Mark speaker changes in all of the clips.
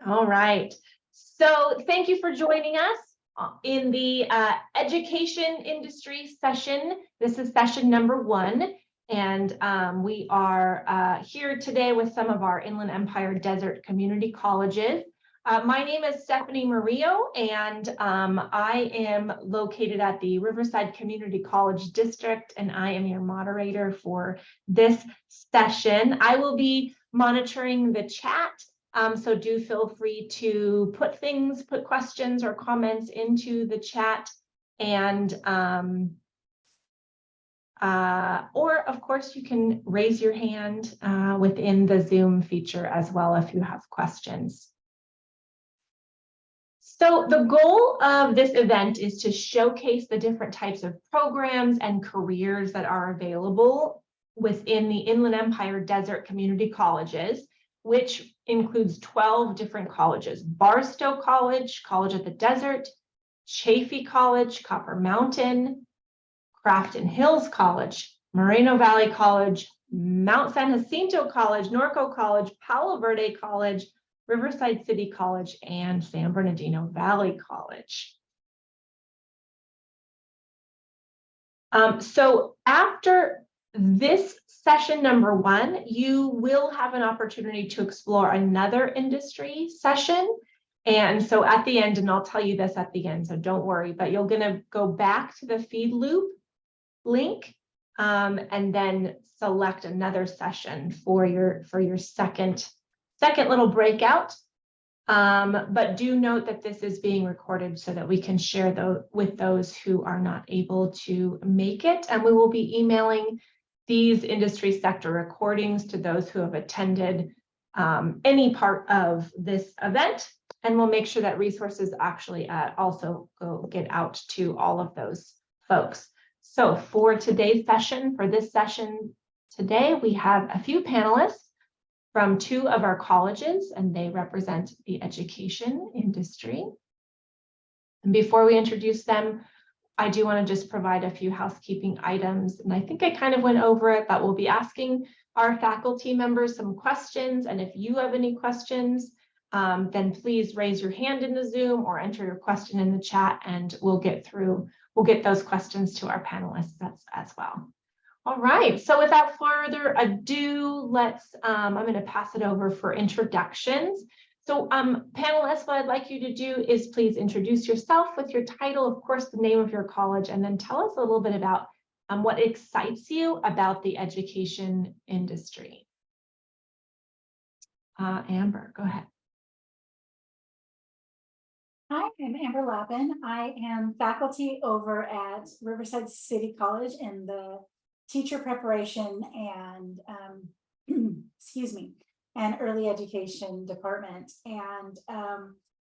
Speaker 1: All right. So thank you for joining us in the education industry session. This is session number 1. And we are here today with some of our Inland Empire Desert Community Colleges. My name is Stephanie Murillo, and I am located at the Riverside Community College District, and I am your moderator for this session. I will be monitoring the chat. So do feel free to put questions or comments into the chat, and or of course you can raise your hand within the Zoom feature as well if you have questions. So the goal of this event is to showcase the different types of programs and careers that are available within the Inland Empire Desert Community Colleges, which includes 12 different colleges: Barstow College, College of the Desert, Chaffee College, Copper Mountain, Crafton Hills College, Moreno Valley College, Mount San Jacinto College, Norco College, Palo Verde College, Riverside City College, and San Bernardino Valley College. So after this session number 1, you will have an opportunity to explore another industry session. And so at the end, and I'll tell you this at the end, so don't worry, but you're going to go back to the feed loop link and then select another session for your second little breakout. But do note that this is being recorded so that we can share with those who are not able to make it. And we will be emailing these industry sector recordings to those who have attended any part of this event. And we'll make sure that resources actually also get out to all of those folks. So for today's session, for this session today, we have a few panelists from 2 of our colleges, and they represent the education industry. And before we introduce them, I do want to just provide a few housekeeping items. And I think I kind of went over it, but we'll be asking our faculty members some questions. And if you have any questions, then please raise your hand in the Zoom or enter your question in the chat, and we'll get those questions to our panelists as well. All right, so without further ado, I'm going to pass it over for introductions. So panelists, what I'd like you to do is please introduce yourself with your title, of course, the name of your college, and then tell us a little bit about what excites you about the education industry. Amber, go ahead.
Speaker 2: Hi, I'm Amber Lappin. I am faculty over at Riverside City College in the teacher preparation and excuse me, and early education department. And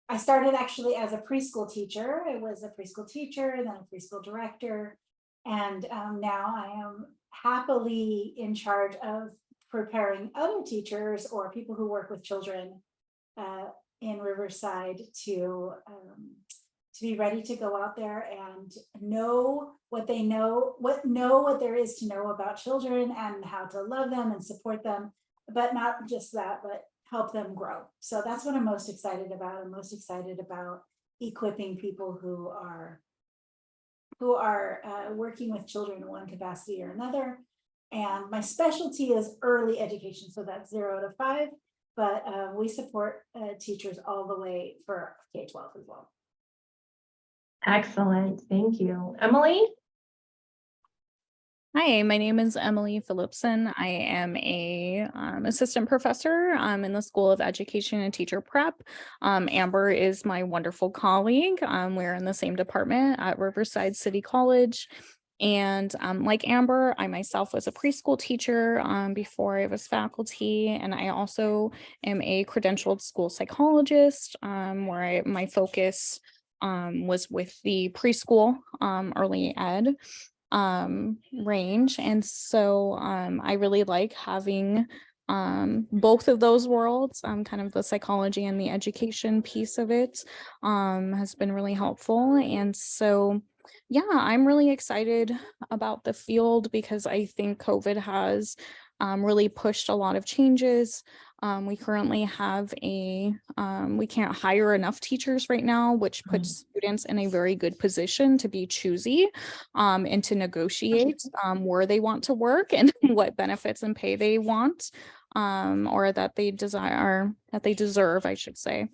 Speaker 2: I started actually as a preschool teacher. I was a preschool teacher, then a preschool director, and now I am happily in charge of preparing other teachers or people who work with children in Riverside to be ready to go out there and know what there is to know about children and how to love them and support them, but not just that, but help them grow. So that's what I'm most excited about. I'm most excited about equipping people who are working with children in one capacity or another. And my specialty is early education, so that's 0 to 5. But we support teachers all the way for K-12 as well.
Speaker 1: Excellent, thank you. Emily?
Speaker 3: Hi, my name is Emily Phillipson. I am a assistant professor in the School of Education and Teacher Prep. Amber is my wonderful colleague. We're in the same department at Riverside City College. And like Amber, I myself was a preschool teacher before I was faculty, and I also am a credentialed school psychologist where my focus was with the preschool early ed range. And so I really like having both of those worlds, kind of the psychology and the education piece of it has been really helpful. And so yeah, I'm really excited about the field because I think COVID has really pushed a lot of changes. We currently have we can't hire enough teachers right now, which puts students in a very good position to be choosy and to negotiate where they want to work and what benefits and pay they want, or that they desire, that they deserve, I should say.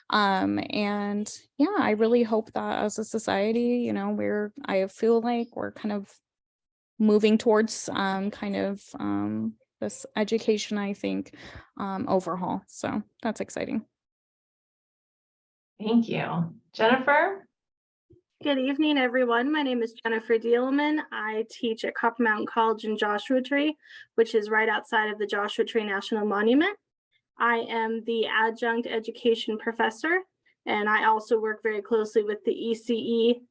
Speaker 3: And yeah, I really hope that as a society, you know, I feel like we're kind of moving towards this education, I think, overhaul. So that's exciting.
Speaker 1: Thank you. Jennifer?
Speaker 4: Good evening, everyone. My name is Jennifer Dielman. I teach at Copper Mountain College in Joshua Tree, which is right outside of the Joshua Tree National Monument. I am the adjunct education professor, and I also work very closely with the ECE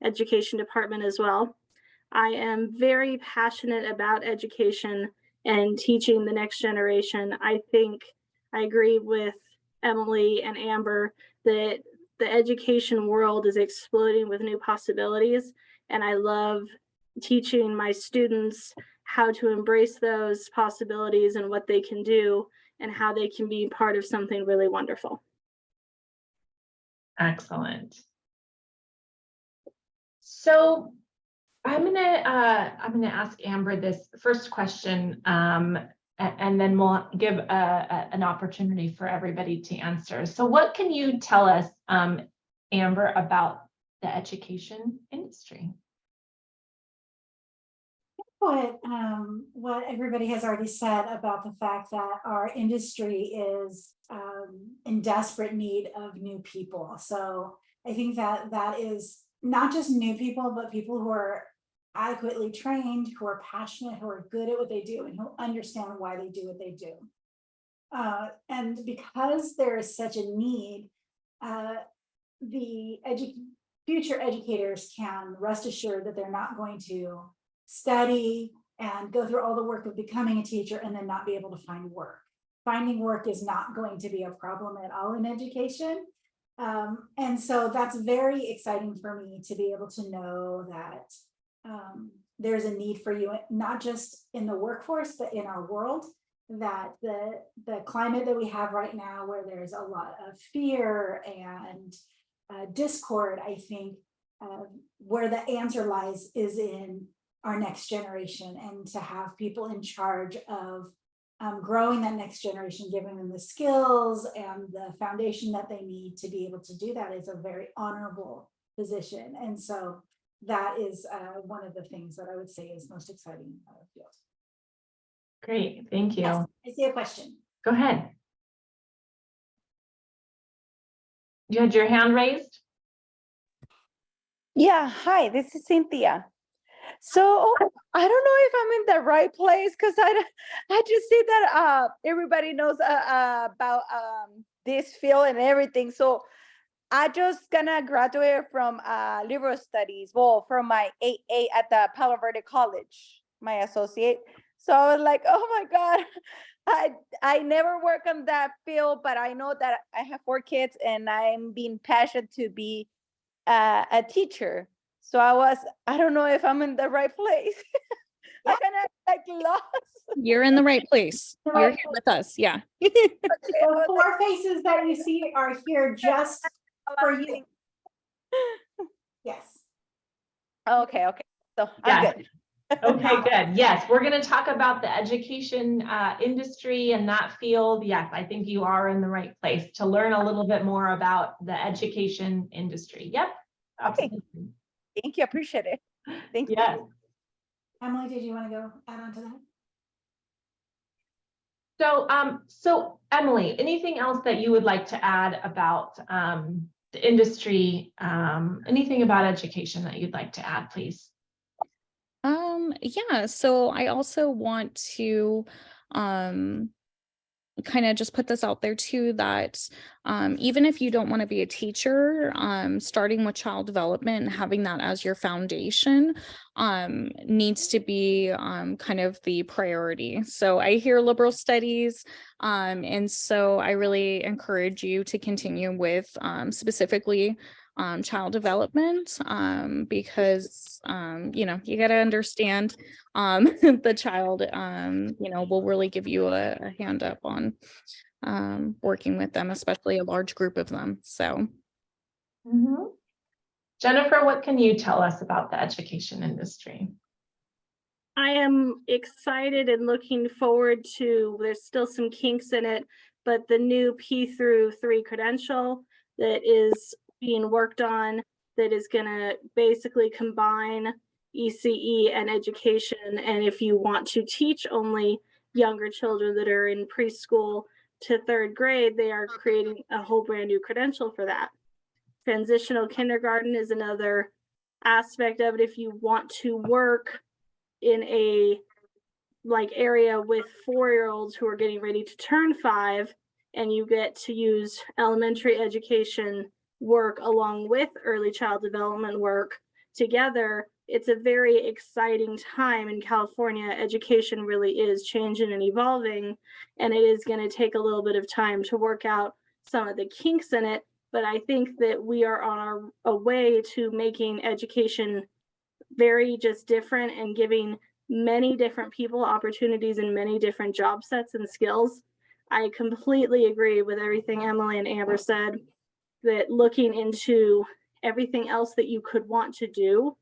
Speaker 4: education department as well. I am very passionate about education and teaching the next generation. I think I agree with Emily and Amber that the education world is exploding with new possibilities, and I love teaching my students how to embrace those possibilities and what they can do and how they can be part of something really wonderful.
Speaker 1: Excellent. So I'm gonna ask Amber this first question, and then we'll give an opportunity for everybody to answer. So what can you tell us, Amber, about the education industry?
Speaker 2: What everybody has already said about the fact that our industry is in desperate need of new people. So I think that is not just new people, but people who are adequately trained, who are passionate, who are good at what they do, and who understand why they do what they do. And because there is such a need, the future educators can rest assured that they're not going to study and go through all the work of becoming a teacher and then not be able to find work. Finding work is not going to be a problem at all in education. And so that's very exciting for me to be able to know that there's a need for you, not just in the workforce, but in our world, that the climate that we have right now, where there's a lot of fear and discord, I think where the answer lies is in our next generation, and to have people in charge of growing that next generation, giving them the skills and the foundation that they need to be able to do that is a very honorable position. And so that is one of the things that I would say is most exciting about our field.
Speaker 1: Great, thank you.
Speaker 2: Yes, I see a question.
Speaker 1: Go ahead. You had your hand raised?
Speaker 5: Yeah, hi, this is Cynthia. So I don't know if I'm in the right place because I just see that everybody knows about this field and everything. So I just gonna graduate from liberal studies, well, from my 8A at the Palo Verde College, my associate. So I was like, oh my God, I never work on that field, but I know that I have 4 kids and I'm being passionate to be a teacher. So I don't know if I'm in the right place. I kind of like lost.
Speaker 3: You're in the right place. You're here with us. Yeah.
Speaker 2: The 4 faces that you see are here just for you. Yes.
Speaker 5: Okay. So
Speaker 1: Yeah.
Speaker 5: I'm good.
Speaker 1: Okay, good. Yes, we're going to talk about the education industry and that field. Yes, I think you are in the right place to learn a little bit more about the education industry. Yep, absolutely.
Speaker 5: Thank you. Appreciate it. Thank you.
Speaker 1: Yes.
Speaker 2: Emily, did you want to go add on to that?
Speaker 1: So Emily, anything else that you would like to add about the industry? Anything about education that you'd like to add, please?
Speaker 3: Yeah, so I also want to kind of just put this out there too, that even if you don't want to be a teacher, starting with child development and having that as your foundation needs to be kind of the priority. So I hear liberal studies, and so I really encourage you to continue with specifically child development, because, you got to understand the child, will really give you a hand up on working with them, especially a large group of them. So.
Speaker 1: Mhm. Jennifer, what can you tell us about the education industry?
Speaker 4: I am excited and looking forward to, there's still some kinks in it, but the new P-3 credential that is being worked on, that is gonna basically combine ECE and education. And if you want to teach only younger children that are in preschool to 3rd grade, they are creating a whole brand new credential for that. Transitional kindergarten is another aspect of it. If you want to work in a area with 4-year-olds who are getting ready to turn 5, and you get to use elementary education work along with early child development work together, it's a very exciting time in California. Education really is changing and evolving, and it is going to take a little bit of time to work out some of the kinks in it. But I think that we are on a way to making education very just different and giving many different people opportunities in many different job sets and skills. I completely agree with everything Emily and Amber said, that looking into everything else that you could want to do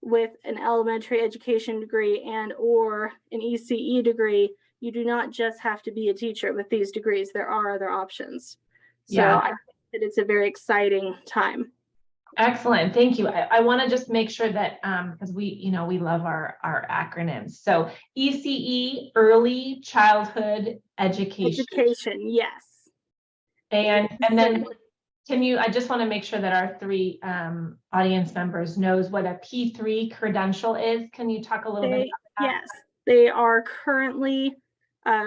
Speaker 4: with an elementary education degree and or an ECE degree, you do not just have to be a teacher with these degrees. There are other options. So
Speaker 1: Yeah.
Speaker 4: I think that it's a very exciting time.
Speaker 1: Excellent, thank you. I want to just make sure that, because we love our acronyms. So ECE, Early Childhood Education.
Speaker 4: Education, yes.
Speaker 1: And then I just want to make sure that our 3 audience members knows what a P3 credential is. Can you talk a little bit about that?
Speaker 4: Yes, they are currently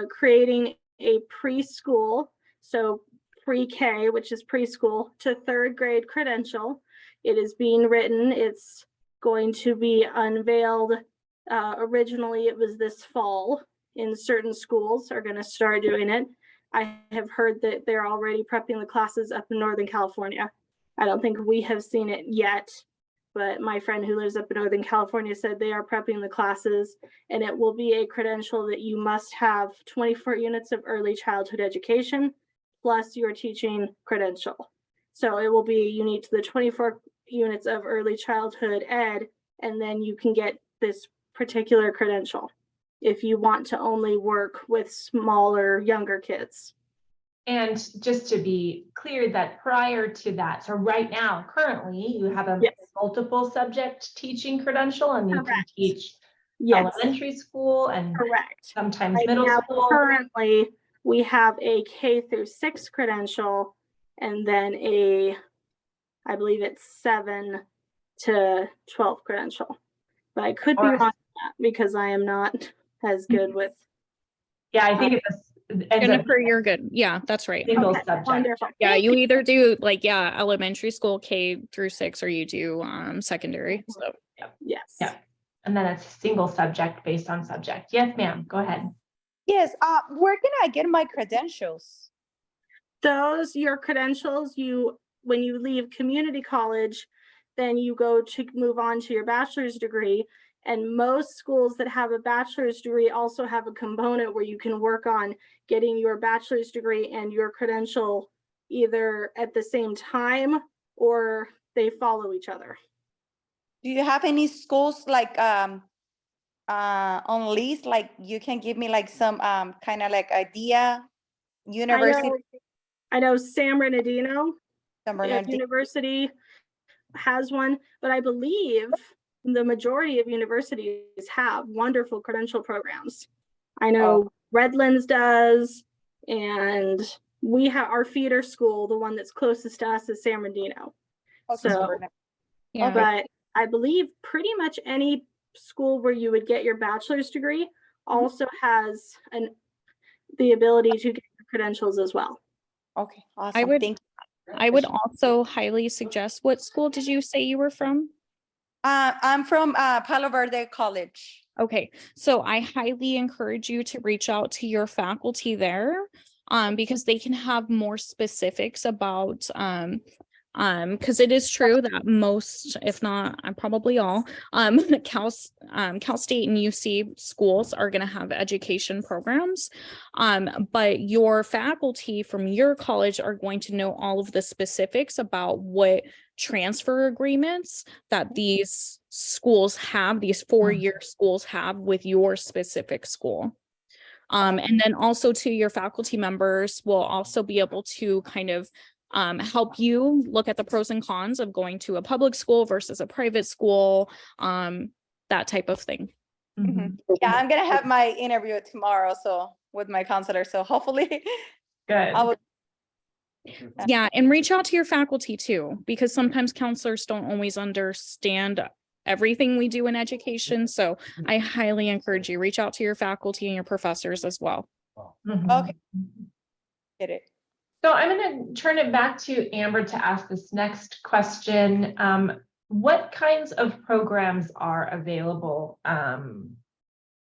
Speaker 4: creating a preschool, so pre-K, which is preschool, to 3rd grade credential. It is being written. It's going to be unveiled. Originally, it was this fall. In certain schools are going to start doing it. I have heard that they're already prepping the classes up in Northern California. I don't think we have seen it yet, but my friend who lives up in Northern California said they are prepping the classes, and it will be a credential that you must have 24 units of early childhood education plus your teaching credential. So it will be unique to the 24 units of early childhood ed, and then you can get this particular credential if you want to only work with smaller, younger kids.
Speaker 1: And just to be clear that prior to that, so right now, currently, you have a
Speaker 4: Yes.
Speaker 1: multiple subject teaching credential, and you can
Speaker 4: Correct.
Speaker 1: teach
Speaker 4: Yes,
Speaker 1: elementary school and
Speaker 4: correct.
Speaker 1: sometimes
Speaker 4: Right
Speaker 1: middle
Speaker 4: now,
Speaker 1: school.
Speaker 4: currently, we have a K-6 credential, and then I believe it's 7 to 12 credential. But I could be
Speaker 1: Or-
Speaker 4: wrong on that because I am not as good with
Speaker 1: Yeah, I think it's a
Speaker 3: Jennifer, you're good. Yeah, that's right.
Speaker 1: single
Speaker 4: Okay,
Speaker 1: subject.
Speaker 4: wonderful.
Speaker 3: Yeah,
Speaker 4: Thank
Speaker 3: you either do elementary school K-6 or you do secondary. So
Speaker 4: Yes.
Speaker 1: Yeah. And then it's single subject based on subject. Yes, ma'am, go ahead.
Speaker 5: Yes, where can I get my credentials?
Speaker 4: Your credentials, when you leave community college, then you go to move on to your bachelor's degree. And most schools that have a bachelor's degree also have a component where you can work on getting your bachelor's degree and your credential either at the same time or they follow each other.
Speaker 5: Do you have any schools like on lease? Like you can give me like some kind of like idea university?
Speaker 4: I know San Bernardino
Speaker 5: San Bernardino?
Speaker 4: University has one, but I believe the majority of universities have wonderful credential programs. I know Redlands does, and we have our feeder school, the one that's closest to us is San Bernardino.
Speaker 5: Okay, San
Speaker 4: So,
Speaker 5: Bernardino.
Speaker 3: yeah.
Speaker 4: but I believe pretty much any school where you would get your bachelor's degree also has the ability to get your credentials as well.
Speaker 5: Okay, awesome. Thank you.
Speaker 3: I would also highly suggest, what school did you say you were from?
Speaker 5: I'm from Palo Verde College.
Speaker 3: Okay, so I highly encourage you to reach out to your faculty there, because they can have more specifics about Because it is true that most, if not probably all, Cal State and UC schools are going to have education programs. But your faculty from your college are going to know all of the specifics about what transfer agreements that these schools have, these 4-year schools have with your specific school. And then also to your faculty members will also be able to kind of help you look at the pros and cons of going to a public school versus a private school, that type of thing.
Speaker 5: Yeah, I'm gonna have my interview tomorrow, so with my counselor. So hopefully,
Speaker 1: Good.
Speaker 5: I will.
Speaker 3: Yeah, and reach out to your faculty too, because sometimes counselors don't always understand everything we do in education. So I highly encourage you, reach out to your faculty and your professors as well.
Speaker 5: Okay. Get it.
Speaker 1: So I'm going to turn it back to Amber to ask this next question. What kinds of programs are available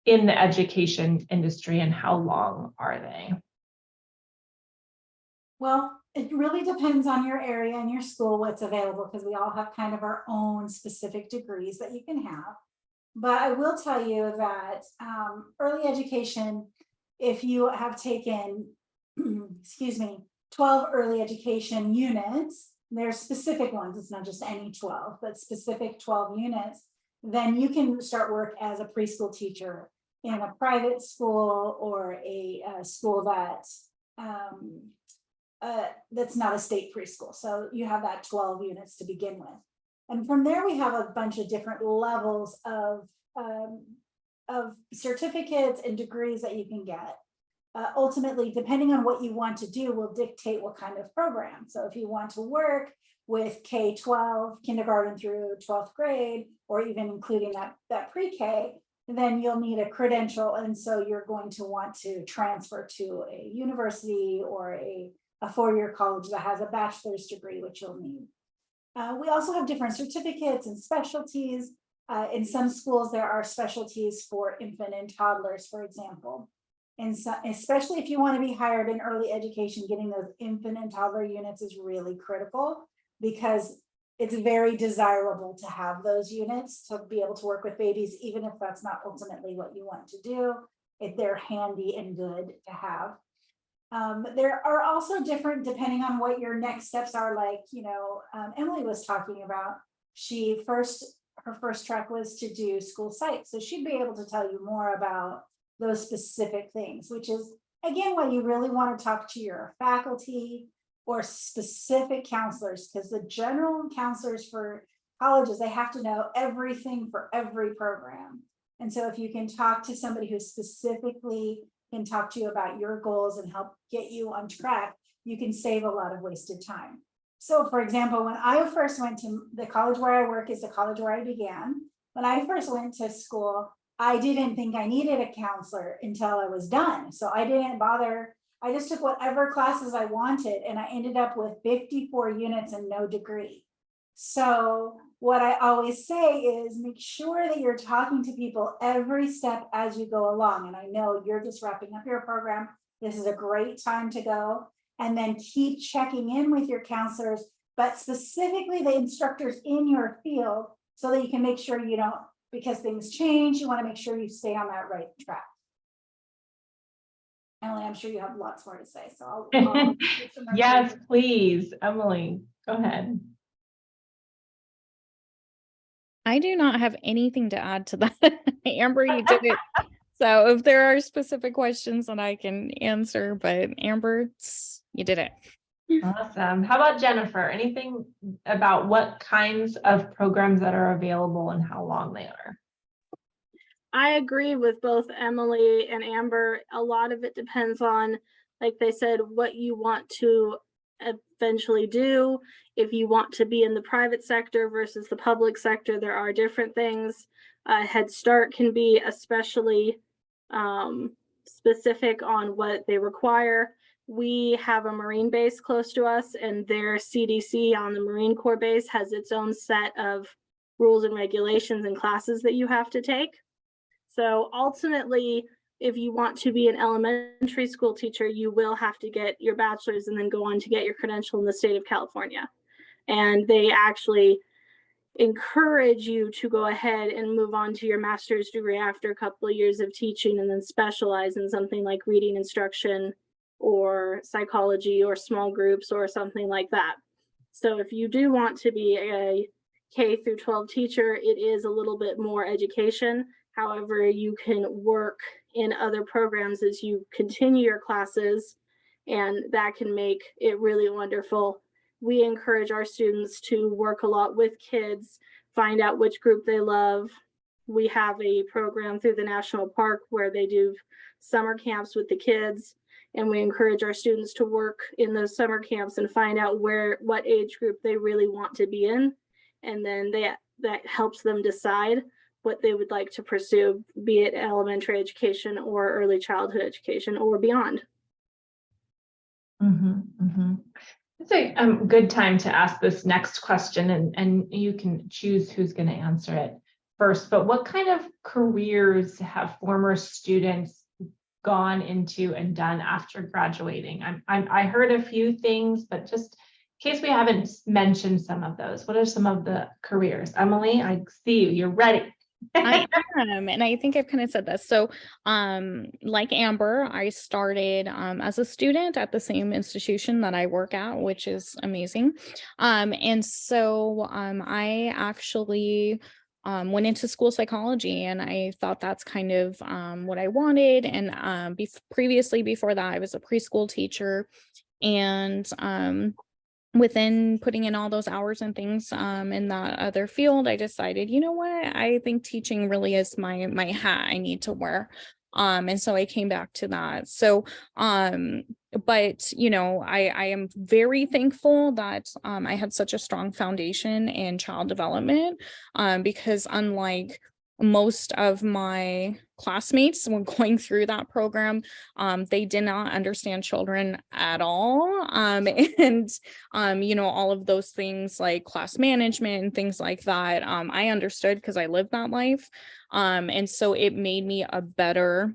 Speaker 1: in the education industry, and how long are they?
Speaker 2: Well, it really depends on your area and your school, what's available, because we all have kind of our own specific degrees that you can have. But I will tell you that early education, if you have taken, excuse me, 12 early education units, there's specific ones, it's not just any 12, but specific 12 units, then you can start work as a preschool teacher in a private school or a school that that's not a state preschool. So you have that 12 units to begin with. And from there, we have a bunch of different levels of certificates and degrees that you can get. Ultimately, depending on what you want to do will dictate what kind of program. So if you want to work with K-12, kindergarten through 12th grade, or even including that pre-K, then you'll need a credential. And so you're going to want to transfer to a university or a 4-year college that has a bachelor's degree, which you'll need. We also have different certificates and specialties. In some schools, there are specialties for infant and toddlers, for example. And so, especially if you want to be hired in early education, getting those infant and toddler units is really critical, because it's very desirable to have those units to be able to work with babies, even if that's not ultimately what you want to do. If they're handy and good to have. There are also different, depending on what your next steps are, like, Emily was talking about. Her first track was to do school psych. So she'd be able to tell you more about those specific things, which is, again, why you really want to talk to your faculty or specific counselors, because the general counselors for colleges, they have to know everything for every program. And so if you can talk to somebody who specifically can talk to you about your goals and help get you on track, you can save a lot of wasted time. So for example, when I first went to the college where I work is the college where I began. When I first went to school, I didn't think I needed a counselor until I was done. So I didn't bother. I just took whatever classes I wanted, and I ended up with 54 units and no degree. So what I always say is make sure that you're talking to people every step as you go along. And I know you're just wrapping up your program. This is a great time to go. And then keep checking in with your counselors, but specifically the instructors in your field, so that you can make sure you don't, because things change, you want to make sure you stay on that right track. Emily, I'm sure you have lots more to say, so I'll
Speaker 1: Yes, please, Emily, go ahead.
Speaker 3: I do not have anything to add to that. Amber, you did it. So if there are specific questions that I can answer, but Amber, you did it.
Speaker 1: Awesome. How about Jennifer? Anything about what kinds of programs that are available and how long they are?
Speaker 4: I agree with both Emily and Amber. A lot of it depends on, like they said, what you want to eventually do. If you want to be in the private sector versus the public sector, there are different things. Head Start can be especially specific on what they require. We have a Marine base close to us, and their CDC on the Marine Corps base has its own set of rules and regulations and classes that you have to take. So ultimately, if you want to be an elementary school teacher, you will have to get your bachelor's and then go on to get your credential in the state of California. And they actually encourage you to go ahead and move on to your master's degree after a couple of years of teaching, and then specialize in something like reading instruction or psychology or small groups or something like that. So if you do want to be a K through 12 teacher, it is a little bit more education. However, you can work in other programs as you continue your classes, and that can make it really wonderful. We encourage our students to work a lot with kids, find out which group they love. We have a program through the national park where they do summer camps with the kids, and we encourage our students to work in those summer camps and find out what age group they really want to be in, and then that helps them decide what they would like to pursue, be it elementary education or early childhood education or beyond.
Speaker 1: It's a good time to ask this next question, and you can choose who's going to answer it first. But what kind of careers have former students gone into and done after graduating? I heard a few things, but just in case we haven't mentioned some of those, what are some of the careers? Emily, I see you, you're ready.
Speaker 3: I am, and I think I've kind of said this. So, like Amber, I started as a student at the same institution that I work at, which is amazing. And so I actually went into school psychology, and I thought that's kind of what I wanted. And previously, before that, I was a preschool teacher, and within putting in all those hours and things in that other field, I decided, you know what, I think teaching really is my hat I need to wear. And so I came back to that. So, but you know, I am very thankful that I had such a strong foundation in child development, because unlike most of my classmates when going through that program, they did not understand children at all. And you know, all of those things like class management and things like that, I understood because I lived that life. And so it made me a better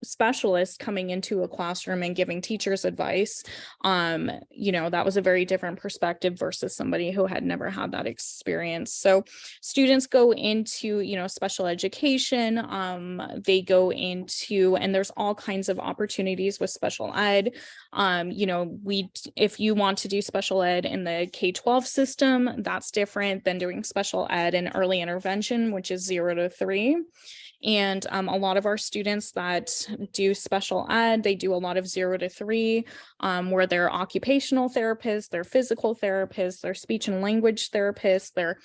Speaker 3: specialist coming into a classroom and giving teachers advice. You know, that was a very different perspective versus somebody who had never had that experience. So students go into, you know, special education, they go into, and there's all kinds of opportunities with special ed. You know, if you want to do special ed in the K-12 system, that's different than doing special ed in early intervention, which is 0 to 3. And a lot of our students that do special ed, they do a lot of 0 to 3, where they're occupational therapists, they're physical therapists, they're speech and language therapists, they're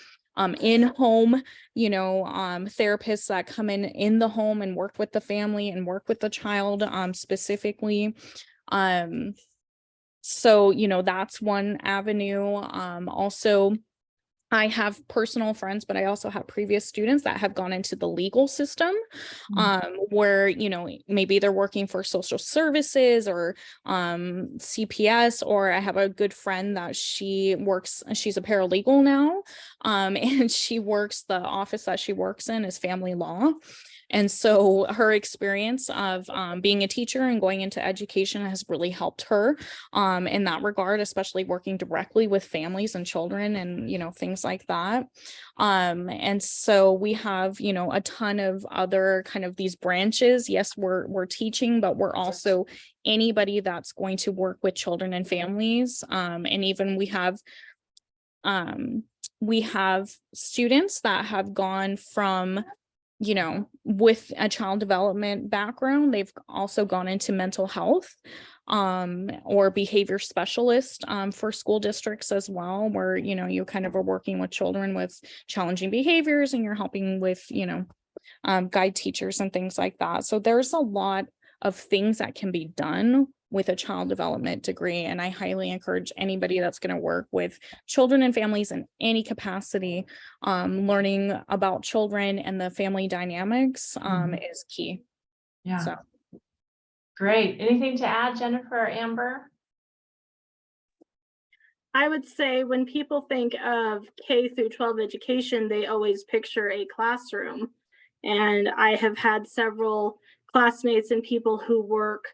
Speaker 3: in-home, you know, therapists that come in the home and work with the family and work with the child specifically. So, you know, that's one avenue. Also, I have personal friends, but I also have previous students that have gone into the legal system, where, you know, maybe they're working for social services or CPS, or I have a good friend that she's a paralegal now, and the office that she works in is family law. And so her experience of being a teacher and going into education has really helped her in that regard, especially working directly with families and children and, you know, things like that. And so we have, you know, a ton of other kind of these branches. Yes, we're teaching, but we're also anybody that's going to work with children and families. And even we have students that have gone from, you know, with a child development background, they've also gone into mental health or behavior specialist for school districts as well, where, you know, you kind of are working with children with challenging behaviors and you're helping with, you know, guide teachers and things like that. So there's a lot of things that can be done with a child development degree. And I highly encourage anybody that's going to work with children and families in any capacity, learning about children and the family dynamics is key.
Speaker 1: Yeah.
Speaker 3: So.
Speaker 1: Great. Anything to add, Jennifer or Amber?
Speaker 4: I would say when people think of K through 12 education, they always picture a classroom. And I have had several classmates and people who work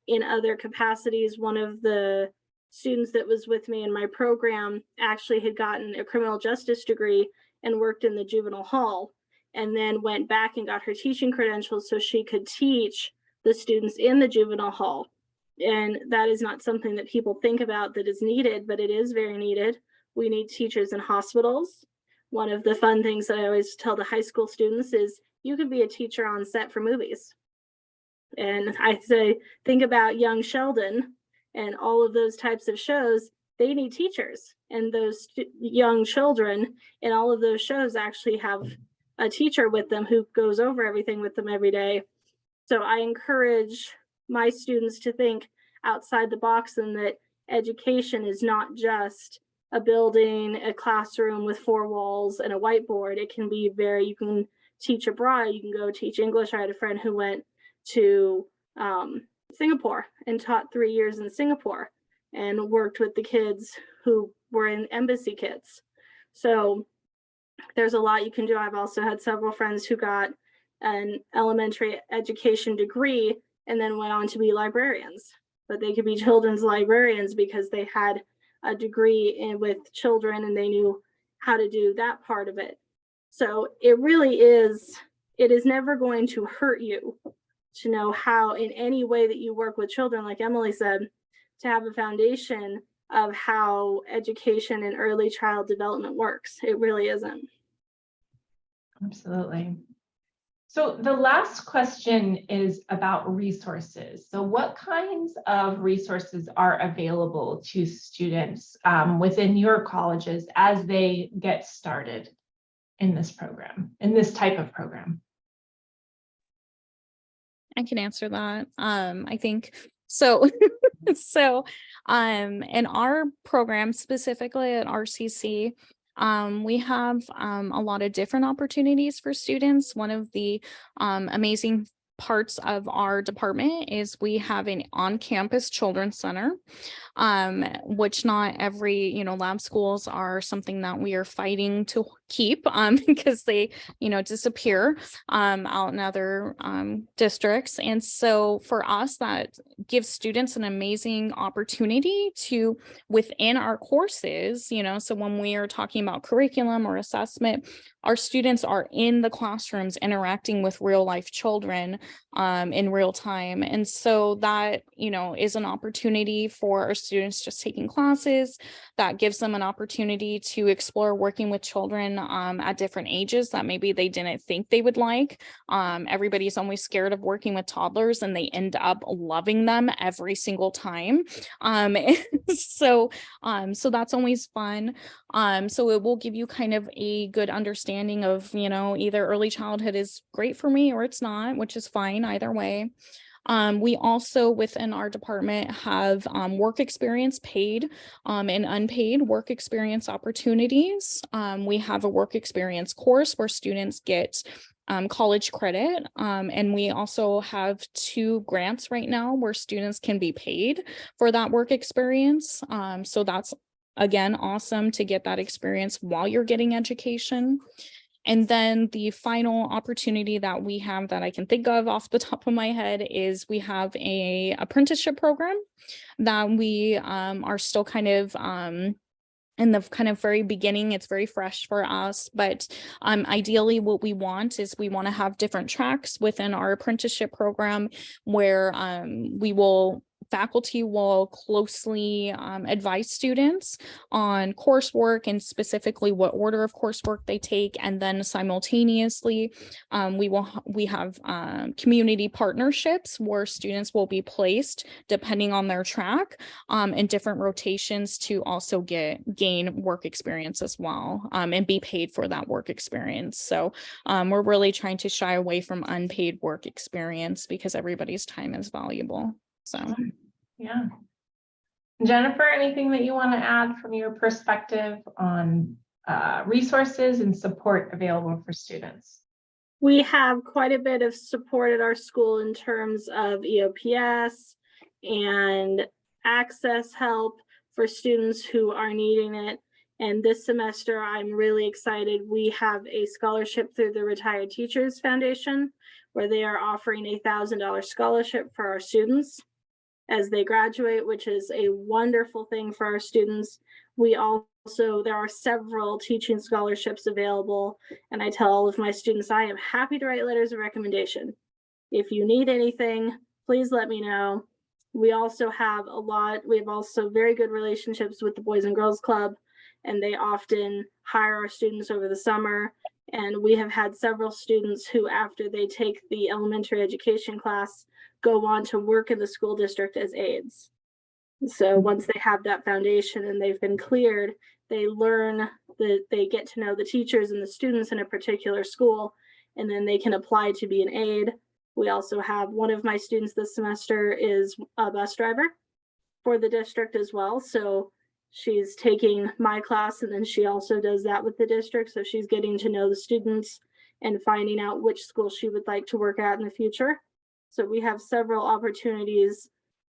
Speaker 4: in other capacities. One of the students that was with me in my program actually had gotten a criminal justice degree and worked in the juvenile hall, and then went back and got her teaching credentials so she could teach the students in the juvenile hall. And that is not something that people think about that is needed, but it is very needed. We need teachers in hospitals. One of the fun things that I always tell the high school students is you can be a teacher on set for movies. And I say, think about young Sheldon and all of those types of shows. They need teachers, and those young children in all of those shows actually have a teacher with them who goes over everything with them every day. So I encourage my students to think outside the box, and that education is not just a building, a classroom with 4 walls and a whiteboard. It can be you can teach abroad. You can go teach English. I had a friend who went to Singapore and taught 3 years in Singapore and worked with the kids who were in embassy kids. So there's a lot you can do. I've also had several friends who got an elementary education degree and then went on to be librarians, but they could be children's librarians because they had a degree with children and they knew how to do that part of it. So it is never going to hurt you to know how, in any way that you work with children, like Emily said, to have a foundation of how education and early child development works. It really isn't.
Speaker 1: Absolutely. So the last question is about resources. So what kinds of resources are available to students within your colleges as they get started in this program, in this type of program?
Speaker 3: I can answer that. I think so. In our program, specifically at RCC, we have a lot of different opportunities for students. One of the amazing parts of our department is we have an on-campus children's center, which not every, lab schools are something that we are fighting to keep because they, disappear out in other districts. And so for us, that gives students an amazing opportunity to, within our courses, so when we are talking about curriculum or assessment, our students are in the classrooms interacting with real life children in real time. And so that, is an opportunity for our students just taking classes. That gives them an opportunity to explore working with children at different ages that maybe they didn't think they would like. Everybody's always scared of working with toddlers, and they end up loving them every single time. So that's always fun. So it will give you kind of a good understanding of, either early childhood is great for me or it's not, which is fine either way. We also within our department have work experience, paid and unpaid work experience opportunities. We have a work experience course where students get college credit. And we also have 2 grants right now where students can be paid for that work experience. So that's, again, awesome to get that experience while you're getting education. And then the final opportunity that we have that I can think of off the top of my head is we have a apprenticeship program that we are still kind of in the kind of very beginning. It's very fresh for us, but ideally what we want is we want to have different tracks within our apprenticeship program where faculty will closely advise students on coursework and specifically what order of coursework they take. And then simultaneously, we have community partnerships where students will be placed depending on their track in different rotations to also gain work experience as well and be paid for that work experience. So we're really trying to shy away from unpaid work experience because everybody's time is valuable. So,
Speaker 1: yeah. Jennifer, anything that you want to add from your perspective on resources and support available for students?
Speaker 4: We have quite a bit of support at our school in terms of EOPS and access help for students who are needing it. And this semester, I'm really excited. We have a scholarship through the Retired Teachers Foundation where they are offering $1,000 scholarship for our students. as they graduate, which is a wonderful thing for our students. There are several teaching scholarships available, and I tell all of my students I am happy to write letters of recommendation. If you need anything, please let me know. We have also very good relationships with the Boys and Girls Club, and they often hire our students over the summer. And we have had several students who, after they take the elementary education class, go on to work in the school district as aides. So once they have that foundation and they've been cleared, they get to know the teachers and the students in a particular school, and then they can apply to be an aide. We also have one of my students this semester is a bus driver for the district as well. So she's taking my class, and then she also does that with the district. So she's getting to know the students and finding out which school she would like to work at in the future. So we have several opportunities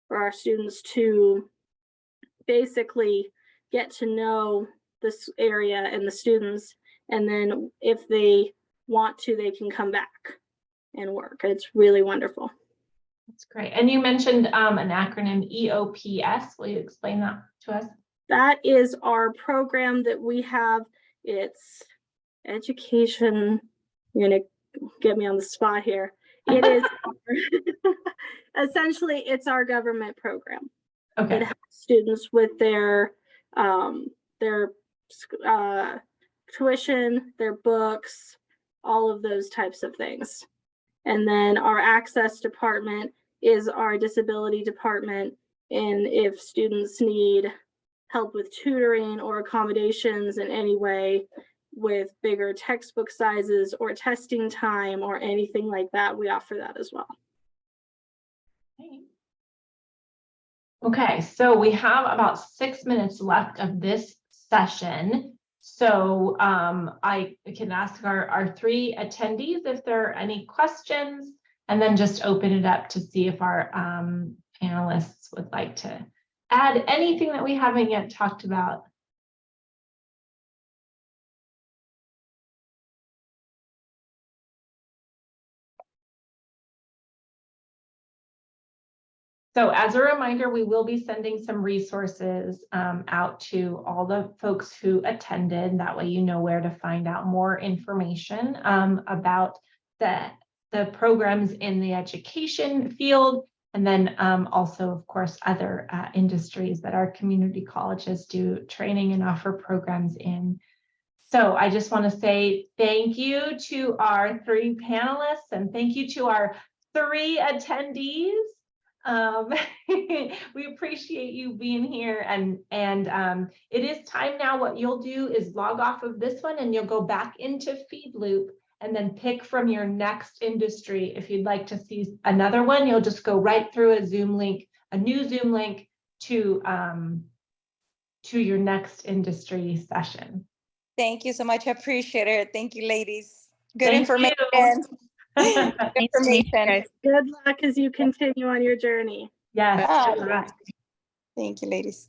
Speaker 4: for our students to basically get to know this area and the students. And then if they want to, they can come back and work. It's really wonderful.
Speaker 1: That's great. And you mentioned an acronym EOPS. Will you explain that to us?
Speaker 4: That is our program that we have. It's education. You're going to get me on the spot here. It is essentially, it's our government program.
Speaker 1: Okay.
Speaker 4: It helps students with their tuition, their books, all of those types of things. And then our access department is our disability department. And if students need help with tutoring or accommodations in any way with bigger textbook sizes or testing time or anything like that, we offer that as well.
Speaker 1: Okay, so we have about 6 minutes left of this session. So I can ask our 3 attendees if there are any questions, and then just open it up to see if our panelists would like to add anything that we haven't yet talked about. So as a reminder, we will be sending some resources out to all the folks who attended. That way you know where to find out more information about the programs in the education field. And then also, of course, other industries that our community colleges do training and offer programs in. So I just want to say thank you to our 3 panelists, and thank you to our 3 attendees. We appreciate you being here, and it is time now. What you'll do is log off of this one and you'll go back into Feed Loop and then pick from your next industry. If you'd like to see another one, you'll just go right through a Zoom link, a new Zoom link to your next industry session.
Speaker 5: Thank you so much. I appreciate it. Thank you, ladies. Good
Speaker 1: Thank
Speaker 5: information.
Speaker 1: you.
Speaker 3: Nice to meet you guys.
Speaker 4: Good luck as you continue on your journey.
Speaker 1: Yes.
Speaker 5: Ah,
Speaker 1: good luck.
Speaker 5: Thank you, ladies.